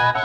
Hello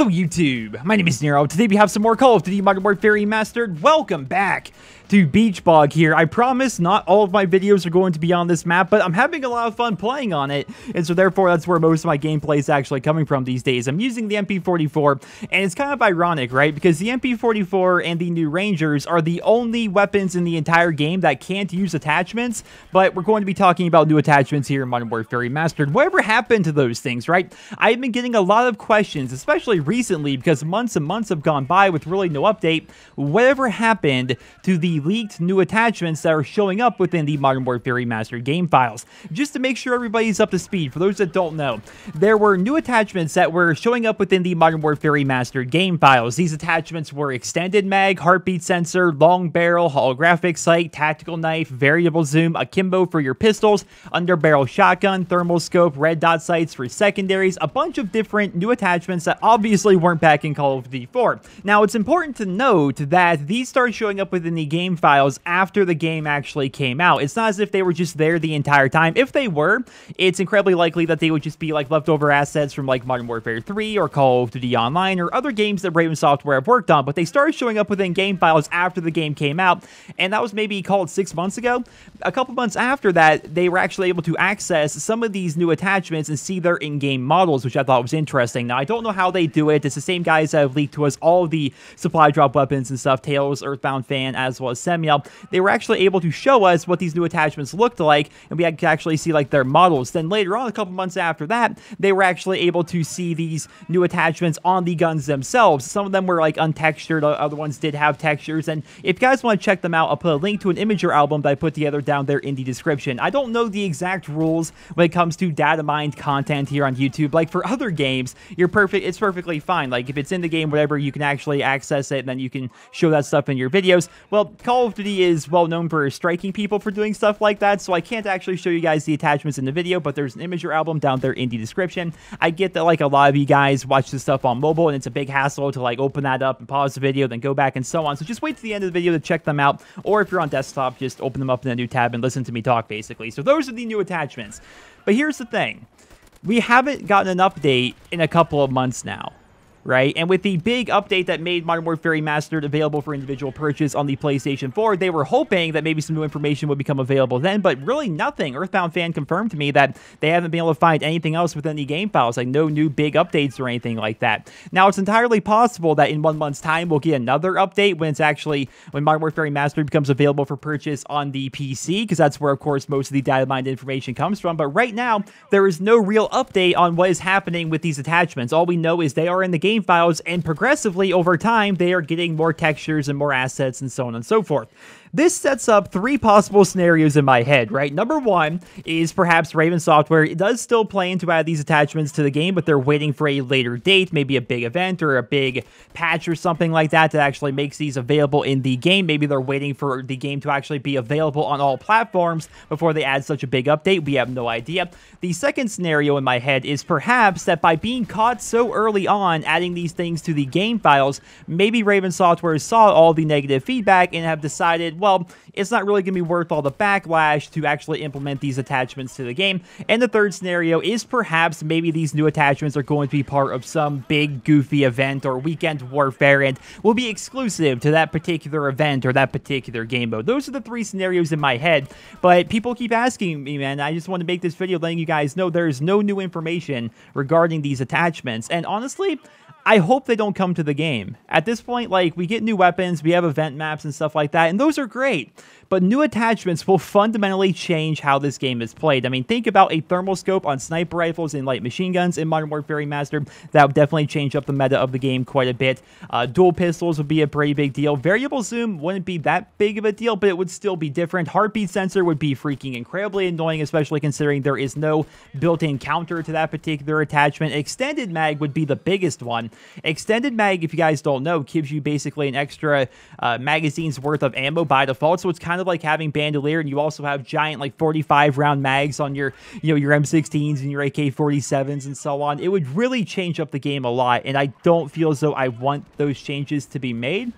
YouTube, my name is Nero. Today we have some more Call of Duty Modern Warfare Remastered. Welcome back to Beach Bog here. I promise not all of my videos are going to be on this map, but I'm having a lot of fun playing on it, and so therefore that's where most of my gameplay is actually coming from these days. I'm using the MP44, and it's kind of ironic, right? Because the MP44 and the new Rangers are the only weapons in the entire game that can't use attachments, but we're going to be talking about new attachments here in Modern Warfare Remastered. Whatever happened to those things, right? I've been getting a lot of questions, especially recently, because months and months have gone by with really no update. Whatever happened to the leaked new attachments that are showing up within the Modern Warfare Remastered game files? Just to make sure everybody's up to speed, for those that don't know, there were new attachments that were showing up within the Modern Warfare Remastered game files. These attachments were extended mag, heartbeat sensor, long barrel, holographic sight, tactical knife, variable zoom, akimbo for your pistols, underbarrel shotgun, thermal scope, red dot sights for secondaries, a bunch of different new attachments that obviously weren't back in Call of Duty 4. Now, it's important to note that these started showing up within the game files after the game actually came out. It's not as if they were just there the entire time. If they were, it's incredibly likely that they would just be like leftover assets from like Modern Warfare 3 or Call of Duty Online or other games that Raven Software have worked on, but they started showing up within game files after the game came out, and that was maybe called 6 months ago. A couple months after that, they were actually able to access some of these new attachments and see their in-game models, which I thought was interesting. Now, I don't know how they do it. It's the same guys that have leaked to us all the supply drop weapons and stuff, Tails, Earthbound Fan, as well as Semiel. They were actually able to show us what these new attachments looked like, and we could actually see like their models. Then later on, a couple months after that, they were actually able to see these new attachments on the guns themselves. Some of them were like untextured, other ones did have textures, and if you guys want to check them out, I'll put a link to an Imager album that I put together down there in the description. I don't know the exact rules when it comes to data mined content here on YouTube. Like for other games, it's perfectly fine. Like if it's in the game, whatever, you can actually access it, and then you can show that stuff in your videos. Well, Call of Duty is well known for striking people for doing stuff like that, so I can't actually show you guys the attachments in the video, but there's an Imager album down there in the description. I get that like a lot of you guys watch this stuff on mobile, and it's a big hassle to like open that up and pause the video, then go back and so on, so just wait to the end of the video to check them out, or if you're on desktop, just open them up in a new tab and listen to me talk, basically. So those are the new attachments. But here's the thing. We haven't gotten an update in a couple of months now, right? And with the big update that made Modern Warfare Remastered available for individual purchase on the PlayStation 4, they were hoping that maybe some new information would become available then, but really nothing. Earthbound Fan confirmed to me that they haven't been able to find anything else within the game files, like no new big updates or anything like that. Now, it's entirely possible that in 1 month's time, we'll get another update when Modern Warfare Remastered becomes available for purchase on the PC, because that's where, of course, most of the data mined information comes from. But right now, there is no real update on what is happening with these attachments. All we know is they are in the game files, and progressively over time they are getting more textures and more assets and so on and so forth. This sets up three possible scenarios in my head, right? Number one is perhaps Raven Software does still plan to add these attachments to the game, but they're waiting for a later date, maybe a big event or a big patch or something like that actually makes these available in the game. Maybe they're waiting for the game to actually be available on all platforms before they add such a big update. We have no idea. The second scenario in my head is perhaps that by being caught so early on adding these things to the game files, maybe Raven Software saw all the negative feedback and have decided, well, it's not really going to be worth all the backlash to actually implement these attachments to the game. And the third scenario is perhaps maybe these new attachments are going to be part of some big goofy event or weekend warfare and will be exclusive to that particular event or that particular game mode. Those are the three scenarios in my head, but people keep asking me, man. I just want to make this video letting you guys know there's no new information regarding these attachments, and honestly, I hope they don't come to the game. At this point, like, we get new weapons, we have event maps and stuff like that, and those are great. But new attachments will fundamentally change how this game is played. I mean, think about a thermal scope on sniper rifles and light machine guns in Modern Warfare Remastered. That would definitely change up the meta of the game quite a bit. Dual pistols would be a pretty big deal. Variable zoom wouldn't be that big of a deal, but it would still be different. Heartbeat sensor would be freaking incredibly annoying, especially considering there is no built-in counter to that particular attachment. Extended mag would be the biggest one. Extended mag, if you guys don't know, gives you basically an extra magazine's worth of ammo by default, so it's kind of like having bandolier, and you also have giant like 45 round mags on your your M16s and your AK-47s and so on. It would really change up the game a lot, and I don't feel as though I want those changes to be made.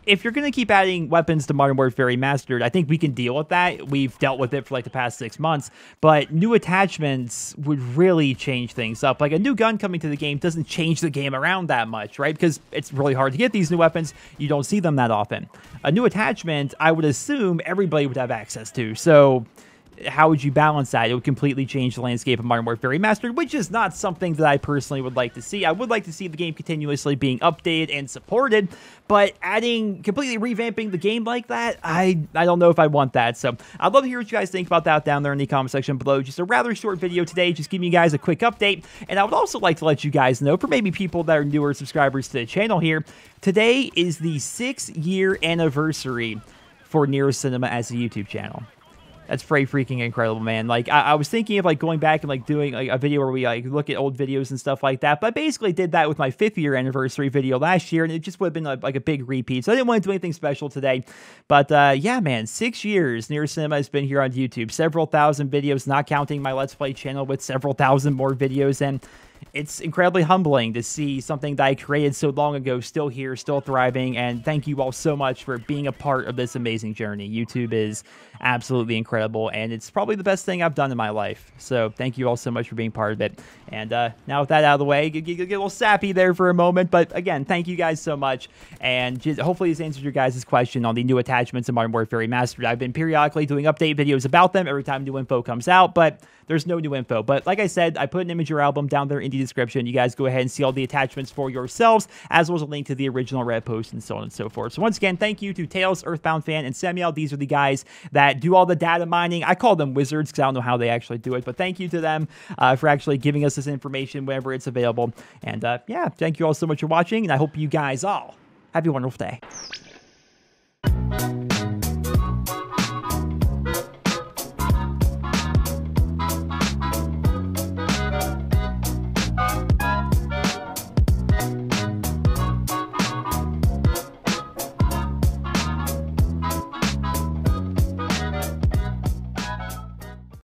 if you're going to keep adding weapons to Modern Warfare Remastered, I think we can deal with that. We've dealt with it for like the past 6 months, but new attachments would really change things up. Like a new gun coming to the game doesn't change the game around that much, right? Because it's really hard to get these new weapons. You don't see them that often. A new attachment, I would assume everybody would have access to. So how would you balance that? It would completely change the landscape of Modern Warfare Remastered, which is not something that I personally would like to see. I would like to see the game continuously being updated and supported, but completely revamping the game like that, I don't know if I want that. So I'd love to hear what you guys think about that down there in the comment section below. Just a rather short video today, just giving you guys a quick update. And I would also like to let you guys know, for maybe people that are newer subscribers to the channel here, today is the 6-year anniversary for NerosCinema as a YouTube channel. That's pretty freaking incredible, man. Like, I was thinking of, like, going back and, like, doing, like, a video where we, like, look at old videos and stuff like that. But I basically did that with my 5th-year anniversary video last year, and it just would have been, like, a big repeat. So I didn't want to do anything special today. But, yeah, man, 6 years NerosCinema has been here on YouTube. Several thousand videos, not counting my Let's Play channel with several thousand more videos. And it's incredibly humbling to see something that I created so long ago still here, still thriving, and thank you all so much for being a part of this amazing journey. YouTube is absolutely incredible, and it's probably the best thing I've done in my life. So thank you all so much for being part of it. And now with that out of the way, get a little sappy there for a moment, but again, thank you guys so much, and hopefully this answers your guys' question on the new attachments in Modern Warfare Remastered. I've been periodically doing update videos about them every time new info comes out, but there's no new info. But like I said, I put an image or album down there in the description. You guys go ahead and see all the attachments for yourselves, as well as a link to the original Reddit post and so on and so forth. So once again, thank you to Tails, Earthbound Fan, and Samuel. These are the guys that do all the data mining. I call them wizards because I don't know how they actually do it, but thank you to them for actually giving us this information whenever it's available. And yeah, thank you all so much for watching, and I hope you guys all have a wonderful day.